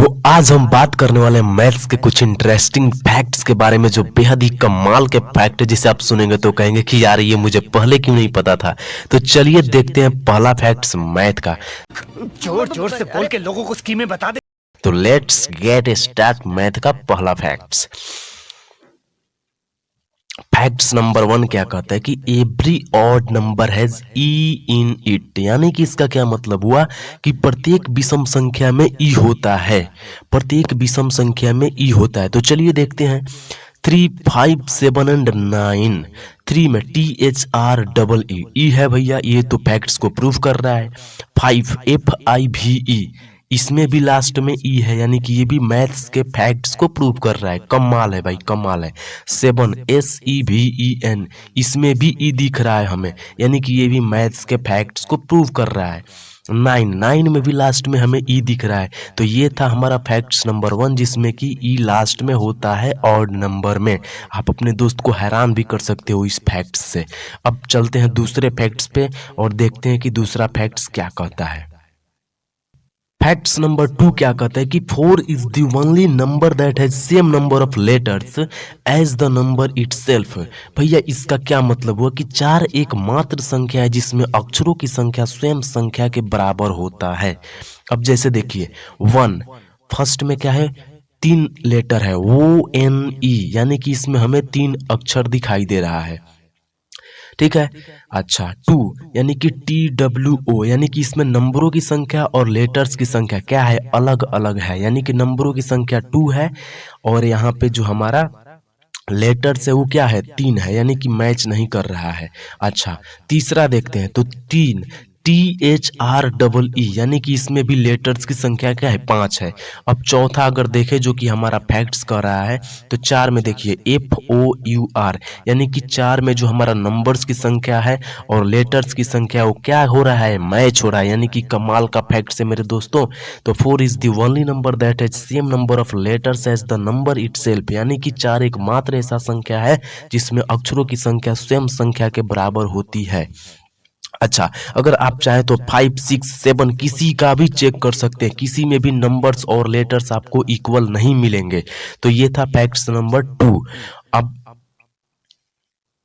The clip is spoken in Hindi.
तो आज हम बात करने वाले हैं मैथ्स के कुछ इंटरेस्टिंग फैक्ट्स के बारे में, जो बेहद ही कमाल के फैक्ट है, जिसे आप सुनेंगे तो कहेंगे कि यार ये मुझे पहले क्यों नहीं पता था। तो चलिए देखते हैं पहला फैक्ट्स मैथ का। जोर जोर से बोल के लोगों को स्कीमें बता दे। तो लेट्स गेट स्टार्ट मैथ का पहला फैक्ट्स। फैक्ट्स नंबर 1 क्या कहता है कि every odd number has E in it, यानी कि इसका क्या मतलब हुआ कि प्रत्येक विषम संख्या में ई होता है। प्रत्येक विषम संख्या में ई होता है। तो चलिए देखते हैं 3, 5, 7 एंड 9। 3 में THR ई है भैया, ये तो फैक्ट्स को प्रूव कर रहा है। 5 FIVE, इसमें भी लास्ट में ई है, यानी कि ये भी मैथ्स के फैक्ट्स को प्रूव कर रहा है। कमाल है भाई, कमाल है। 7 SEVEN, इसमें भी ई दिख रहा है हमें, यानी कि ये भी मैथ्स के फैक्ट्स को प्रूव कर रहा है। 9 में भी लास्ट में हमें ई दिख रहा है। तो ये था हमारा फैक्ट्स नंबर 1, जिसमें कि ई लास्ट में होता है ऑड नंबर में। आप अपने दोस्त को हैरान भी कर सकते हो इस फैक्ट्स से। अब चलते हैं दूसरे फैक्ट्स पे और देखते हैं कि दूसरा फैक्ट्स क्या कहता है। फैक्ट्स नंबर 2 क्या कहता है कि 4 is the only number that has same number of letters as the number itself. भैया इसका क्या मतलब हुआ कि 4 एकमात्र संख्या है जिसमें अक्षरों की संख्या स्वयं संख्या के बराबर होता है। अब जैसे देखिए 1, फर्स्ट में क्या है, 3 लेटर है ONE, यानी कि इसमें हमें 3 अक्षर दिखाई दे रहा है। ठीक है। अच्छा 2 यानी कि TWO, यानी कि इसमें नंबरों की संख्या और लेटर्स की संख्या क्या है, अलग अलग है, यानी कि नंबरों की संख्या 2 है और यहाँ पे जो हमारा लेटर्स है वो क्या है, 3 है, यानी कि मैच नहीं कर रहा है। अच्छा तीसरा देखते हैं तो 3 THREE, यानी कि इसमें भी लेटर्स की संख्या क्या है, 5 है। अब चौथा अगर देखें जो कि हमारा फैक्ट्स कर रहा है, तो 4 में देखिए FOUR, यानी कि 4 में जो हमारा नंबर्स की संख्या है और लेटर्स की संख्या वो क्या हो रहा है, मैच हो रहा है, यानी कि कमाल का फैक्ट्स है मेरे दोस्तों। तो 4 is the only number that has same number of letters as the number itself, यानी कि 4 एकमात्र ऐसा संख्या है जिसमें अक्षरों की संख्या स्वयं संख्या के बराबर होती है। अच्छा अगर आप चाहें तो 5, 6, 7 किसी का भी चेक कर सकते हैं, किसी में भी नंबर्स और लेटर्स आपको इक्वल नहीं मिलेंगे। तो ये था फैक्ट्स नंबर 2। अब